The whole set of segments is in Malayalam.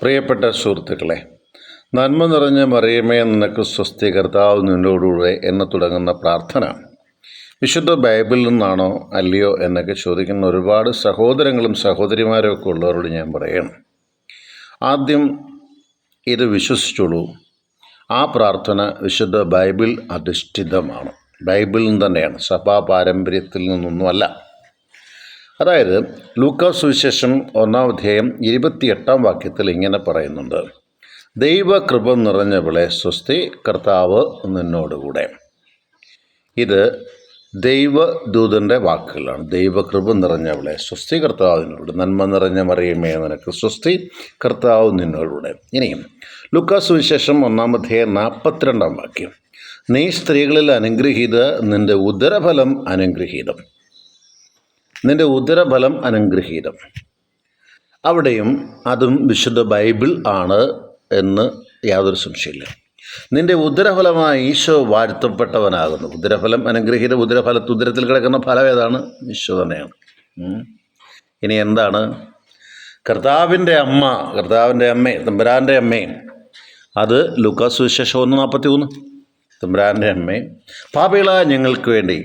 പ്രിയപ്പെട്ട സുഹൃത്തുക്കളെ, നന്മ നിറഞ്ഞ മറിയമേ നിനക്ക് സ്വസ്തി, കർത്താവ് നിന്നോടുകൂടെ എന്ന് തുടങ്ങുന്ന പ്രാർത്ഥന വിശുദ്ധ ബൈബിളിൽ നിന്നാണോ അല്ലയോ എന്നൊക്കെ ചോദിക്കുന്ന ഒരുപാട് സഹോദരങ്ങളും സഹോദരിമാരും ഒക്കെ ഉള്ളവരോട് ഞാൻ പറയണം. ആദ്യം ഇത് വിശ്വസിച്ചോളൂ, ആ പ്രാർത്ഥന വിശുദ്ധ ബൈബിൾ അധിഷ്ഠിതമാണ്. ബൈബിളിൽ തന്നെയാണ്, സഭാ പാരമ്പര്യത്തിൽ നിന്നൊന്നുമല്ല. അതായത് ലൂക്കാ സുവിശേഷം 1-ാം അധ്യായം 28-ാം വാക്യത്തിൽ ഇങ്ങനെ പറയുന്നുണ്ട്: ദൈവകൃപ നിറഞ്ഞവളെ സ്വസ്തി, കർത്താവ് നിന്നോടുകൂടെ. ഇത് ദൈവദൂതൻ്റെ വാക്കുകളാണ്. ദൈവകൃപ നിറഞ്ഞവളെ സ്വസ്തി, കർത്താവിനോട്. നന്മ നിറഞ്ഞ മറിയമേ നിനക്ക് സ്വസ്തി, കർത്താവ് നിന്നോടുകൂടെ. ഇനിയും ലൂക്കാ സുവിശേഷം 1-ാം അധ്യായം 42-ാം വാക്യം: നീ സ്ത്രീകളിൽ അനുഗ്രഹീത, നിൻ്റെ ഉദരഫലം അനുഗ്രഹീതം. നിൻ്റെ ഉദരഫലം അനുഗ്രഹീതം. അവിടെയും അതും വിശുദ്ധ ബൈബിൾ ആണ് എന്ന് യാതൊരു സംശയമില്ല. നിൻ്റെ ഉദരഫലമായ ഈശോ വാഴ്ത്തപ്പെട്ടവനാകുന്നു. ഉദരഫലം അനുഗ്രഹീത. ഉദരത്തിൽ കിടക്കുന്ന ഫലം ഏതാണ്? ഈശോ തന്നെയാണ്. ഇനി എന്താണ്? കർത്താവിൻ്റെ അമ്മ, തമ്പുരാൻ്റെ അമ്മയും. അത് ലൂക്കാ സുവിശേഷം 1:43. തമ്പുരാൻ്റെ അമ്മയും പാപികളായ ഞങ്ങൾക്ക് വേണ്ടി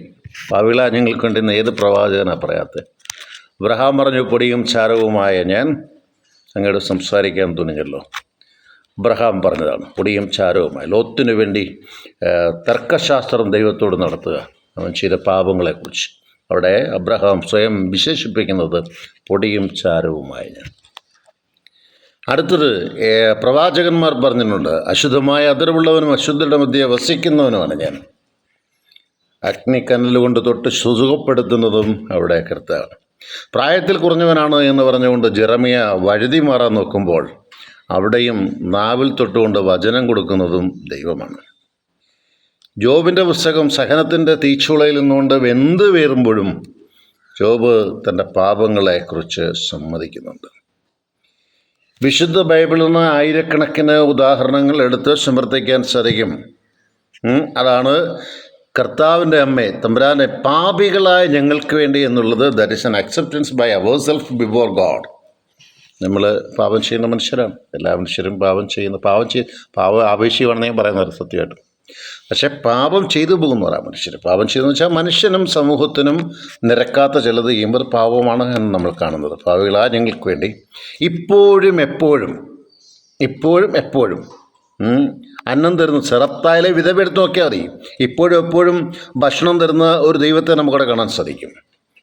ഇന്ന് ഏത് പ്രവാചകനാണ് പറയാത്തത്? അബ്രഹാം പറഞ്ഞു, പൊടിയും ചാരവുമായ ഞാൻ അങ്ങോട്ട് സംസാരിക്കാൻ തുനിഞ്ഞല്ലോ. അബ്രഹാം പറഞ്ഞതാണ്, പൊടിയും ചാരവുമായി. ലോത്തിനു വേണ്ടി തർക്കശാസ്ത്രം ദൈവത്തോട് നടത്തുക, അവൻ ചെയ്ത പാപങ്ങളെക്കുറിച്ച്. അവിടെ അബ്രഹാം സ്വയം വിശേഷിപ്പിക്കുന്നത് പൊടിയും ചാരവുമായ ഞാൻ. അടുത്തത് പ്രവാചകന്മാർ പറഞ്ഞിട്ടുണ്ട്, അശുദ്ധമായ അതിരുള്ളവനും അശുദ്ധരുടെ മധ്യേ വസിക്കുന്നവനുമാണ് ഞാൻ. അഗ്നിക്കനലുകൊണ്ട് തൊട്ട് സുഖപ്പെടുത്തുന്നതും അവിടെ കർത്താവാണ്. പ്രായത്തിൽ കുറഞ്ഞവനാണ് എന്ന് പറഞ്ഞുകൊണ്ട് ജെറമിയ വഴുതി മാറാൻ നോക്കുമ്പോൾ അവിടെയും നാവിൽ തൊട്ടുകൊണ്ട് വചനം കൊടുക്കുന്നതും ദൈവമാണ്. ജോബിൻ്റെ പുസ്തകം സഹനത്തിൻ്റെ തീച്ചുളയിൽ നിന്നുകൊണ്ട് വെന്ത് വീറുമ്പോഴും ജോബ് തൻ്റെ പാപങ്ങളെക്കുറിച്ച് സമ്മതിക്കുന്നുണ്ട്. വിശുദ്ധ ബൈബിളിൽ നിന്ന് ആയിരക്കണക്കിന് ഉദാഹരണങ്ങൾ എടുത്ത് സമർത്ഥിക്കാൻ സാധിക്കും. അതാണ് കർത്താവിൻ്റെ അമ്മയെ, തമ്പുരാനെ, പാപികളായ ഞങ്ങൾക്ക് വേണ്ടി എന്നുള്ളത്. That is an acceptance by our self before God. നമ്മൾ പാപം ചെയ്യുന്ന മനുഷ്യരാണ്. എല്ലാ മനുഷ്യരും പാപം ആപേക്ഷികമാണെന്ന് ഞാൻ പറയുന്നത് സത്യമായിട്ട്. പക്ഷേ പാപം ചെയ്തു പോകുന്നവരാണ് മനുഷ്യർ. പാപം ചെയ്തെന്ന് വെച്ചാൽ മനുഷ്യനും സമൂഹത്തിനും നിരക്കാത്ത ചിലത് ചെയ്യുമ്പോൾ പാപമാണ് എന്ന് നമ്മൾ കാണുന്നത്. പാപികളായ ഞങ്ങൾക്ക് വേണ്ടി ഇപ്പോഴും എപ്പോഴും അന്നം തരുന്ന ചെറുത്തായാലെ വിധവ എടുത്ത് നോക്കിയാൽ മതി. എപ്പോഴും ഭക്ഷണം തരുന്ന ഒരു ദൈവത്തെ നമുക്കവിടെ കാണാൻ സാധിക്കും.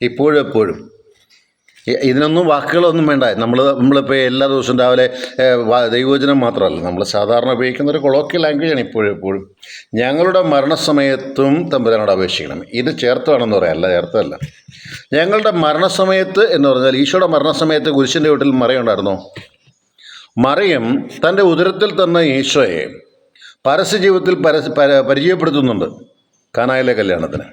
എപ്പോഴും ഇതിനൊന്നും വാക്കുകളൊന്നും വേണ്ട. നമ്മളിപ്പോൾ എല്ലാ ദിവസവും രാവിലെ ദൈവവചനം മാത്രമല്ല, നമ്മൾ സാധാരണ ഉപയോഗിക്കുന്ന ഒരു കൊളോക്കിയൽ ലാംഗ്വേജാണ് എപ്പോഴും. ഞങ്ങളുടെ മരണസമയത്തും തമ്പുരാനോട് അപേക്ഷിക്കണം. ഇത് ചേർത്താണെന്ന് പറയാം, ചേർത്തല്ല. ഞങ്ങളുടെ മരണസമയത്ത് എന്ന് പറഞ്ഞാൽ ഈശോയുടെ മരണസമയത്ത് കുരിശിൻ്റെ വീട്ടിൽ മറിയുണ്ടായിരുന്നോ? മറിയം തൻ്റെ ഉദരത്തിൽ തന്ന ഈശോയെ പരസ്യജീവിതത്തിൽ പരിചയപ്പെടുത്തുന്നുണ്ട് കാനായിലെ കല്യാണത്തിന്.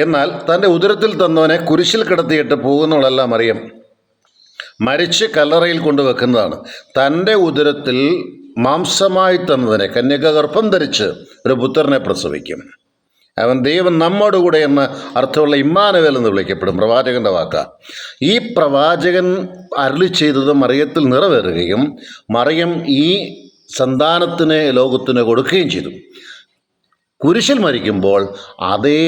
എന്നാൽ തൻ്റെ ഉദരത്തിൽ തന്നവനെ കുരിശിൽ കിടത്തിയിട്ട് പോകുന്നവളല്ല മറിയം, മരിച്ച് കല്ലറയിൽ കൊണ്ടുവെക്കുന്നതാണ്. തൻ്റെ ഉദരത്തിൽ മാംസമായി തന്നതിനെ കന്യക ഗർഭം ധരിച്ച് ഒരു പുത്രനെ പ്രസവിക്കും. അവൻ ദൈവം നമ്മോടുകൂടെ എന്ന് അർത്ഥമുള്ള ഇമ്മാനുവേൽ എന്ന് വിളിക്കപ്പെടും. പ്രവാചകൻ്റെ വാക്ക. ഈ പ്രവാചകൻ അരുളി ചെയ്തത് മറിയത്തിൽ നിറവേറുകയും മറിയം ഈ സന്താനത്തിനെ ലോകത്തിന് കൊടുക്കുകയും ചെയ്തു. കുരിശിൽ മരിക്കുമ്പോൾ അതേ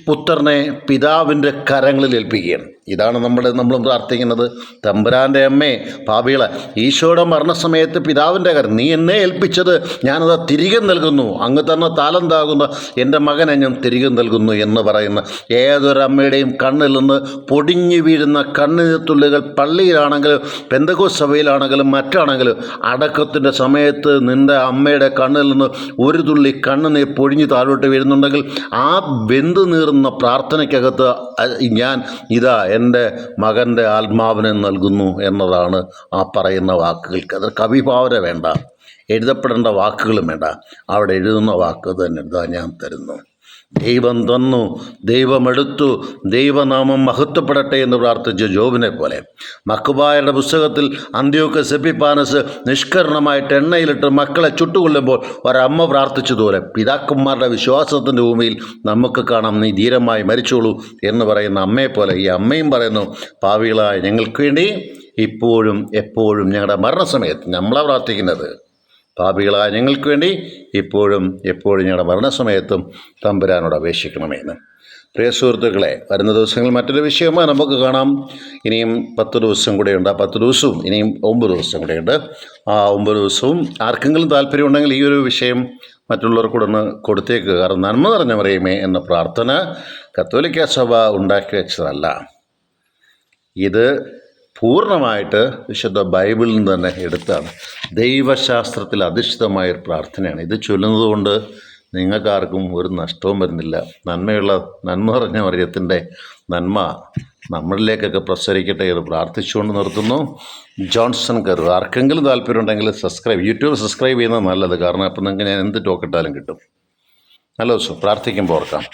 പുത്രനെ പിതാവിൻ്റെ കരങ്ങളിൽ ഏൽപ്പിക്കുകയാണ്. ഇതാണ് നമ്മൾ പ്രാർത്ഥിക്കുന്നത്. തമ്പുരാൻ്റെ അമ്മേ, പാപികളെ, ഈശോയുടെ മരണസമയത്ത് പിതാവിൻ്റെ കരം, നീ എന്നെ ഏൽപ്പിച്ചത് ഞാനത് തിരികെ നൽകുന്നു. അങ്ങ് തന്ന താലന്താകുന്ന എൻ്റെ മകനെ ഞാൻ തിരികെ നൽകുന്നു എന്ന് പറയുന്ന ഏതൊരമ്മയുടെയും കണ്ണിൽ നിന്ന് പൊടിഞ്ഞു വീഴുന്ന കണ്ണുനീർത്തുള്ളികൾ പള്ളിയിലാണെങ്കിലും പെന്തക്കോസ്ത് സഭയിലാണെങ്കിലും മറ്റാണെങ്കിലും അടക്കത്തിൻ്റെ സമയത്ത് നിൻ്റെ അമ്മയുടെ കണ്ണിൽ നിന്ന് ഒരു തുള്ളി കണ്ണുനീർ പൊഴിഞ്ഞു താഴോട്ട് വീഴുന്നുണ്ടെങ്കിൽ ആ വെന്തു നീറുന്ന പ്രാർത്ഥനയ്ക്കകത്ത് ഞാൻ ഇതാ എൻ്റെ മകൻ്റെ ആത്മാവിനെ നൽകുന്നു എന്നതാണ് ആ പറയുന്ന വാക്കുകൾക്ക്. അത് കവിഭാവന വേണ്ട, എഴുതപ്പെടേണ്ട വാക്കുകളും വേണ്ട. അവിടെ എഴുതുന്ന വാക്ക് തന്നെ, ഇതാ ഞാൻ തരുന്നു. ദൈവം തന്നു, ദൈവമെടുത്തു, ദൈവനാമം മഹത്വപ്പെടട്ടെ എന്ന് പ്രാർത്ഥിച്ച ജോബിനെ പോലെ മക്കുബായയുടെ പുസ്തകത്തിൽ അന്ത്യോക്കസ് എപ്പിഫാനസ് നിഷ്കരണമായിട്ട് എണ്ണയിലിട്ട് മക്കളെ ചുട്ടുകൊള്ളുമ്പോൾ ഒരമ്മ പ്രാർത്ഥിച്ചതുപോലെ പിതാക്കന്മാരുടെ വിശ്വാസത്തിൻ്റെ ഭൂമിയിൽ നമുക്ക് കാണാം, നീ ധീരമായി മരിച്ചോളൂ എന്ന് പറയുന്ന അമ്മയെപ്പോലെ ഈ അമ്മയും പറയുന്നു, പാവികളായ ഞങ്ങൾക്ക് വേണ്ടി ഇപ്പോഴും എപ്പോഴും ഞങ്ങളുടെ മരണസമയത്ത് നമ്മളാ പ്രാർത്ഥിക്കുന്നത്, പാപികളായ ഞങ്ങൾക്ക് വേണ്ടി ഇപ്പോഴും എപ്പോഴും ഞങ്ങളുടെ മരണസമയത്തും തമ്പുരാനോട് അപേക്ഷിക്കണമെന്ന്. പ്രിയ സുഹൃത്തുക്കളെ, വരുന്ന ദിവസങ്ങളിൽ മറ്റൊരു വിഷയമായി നമുക്ക് കാണാം. ഇനിയും 10 ദിവസം കൂടെയുണ്ട്. ആ 10 ദിവസവും ഇനിയും 9 ദിവസം കൂടെയുണ്ട്. ആ 9 ദിവസവും ആർക്കെങ്കിലും താല്പര്യമുണ്ടെങ്കിൽ ഈ ഒരു വിഷയം മറ്റുള്ളവർക്കൂടെ ഒന്ന് കൊടുത്തേക്കുക. കാരണം നന്മ നിറഞ്ഞ മറിയമേ എന്ന പ്രാർത്ഥന കത്തോലിക്ക സഭ ഉണ്ടാക്കി വെച്ചതല്ല. ഇത് പൂർണ്ണമായിട്ട് വിശുദ്ധ ബൈബിളിൽ നിന്ന് തന്നെ എടുത്താണ്. ദൈവശാസ്ത്രത്തിൽ അധിഷ്ഠിതമായൊരു പ്രാർത്ഥനയാണ്. ഇത് ചൊല്ലുന്നത് കൊണ്ട് നിങ്ങൾക്കാർക്കും ഒരു നഷ്ടവും വരുന്നില്ല. നന്മ നിറഞ്ഞ മറിയത്തിൻ്റെ നന്മ നമ്മളിലേക്കൊക്കെ പ്രസരിക്കട്ടെ എന്ന് പ്രാർത്ഥിച്ചുകൊണ്ട് നിർത്തുന്നു. ജോൺസൺ കരൂർ. ആർക്കെങ്കിലും താല്പര്യമുണ്ടെങ്കിൽ യൂട്യൂബ് സബ്സ്ക്രൈബ് ചെയ്യുന്നത് നല്ലത്. കാരണം അപ്പം നിങ്ങൾക്ക് ഞാൻ എന്ത് ടോക്ക് ഇട്ടാലും കിട്ടും. നല്ല ദിവസം പ്രാർത്ഥിക്കുമ്പോൾ ഓർക്കാം.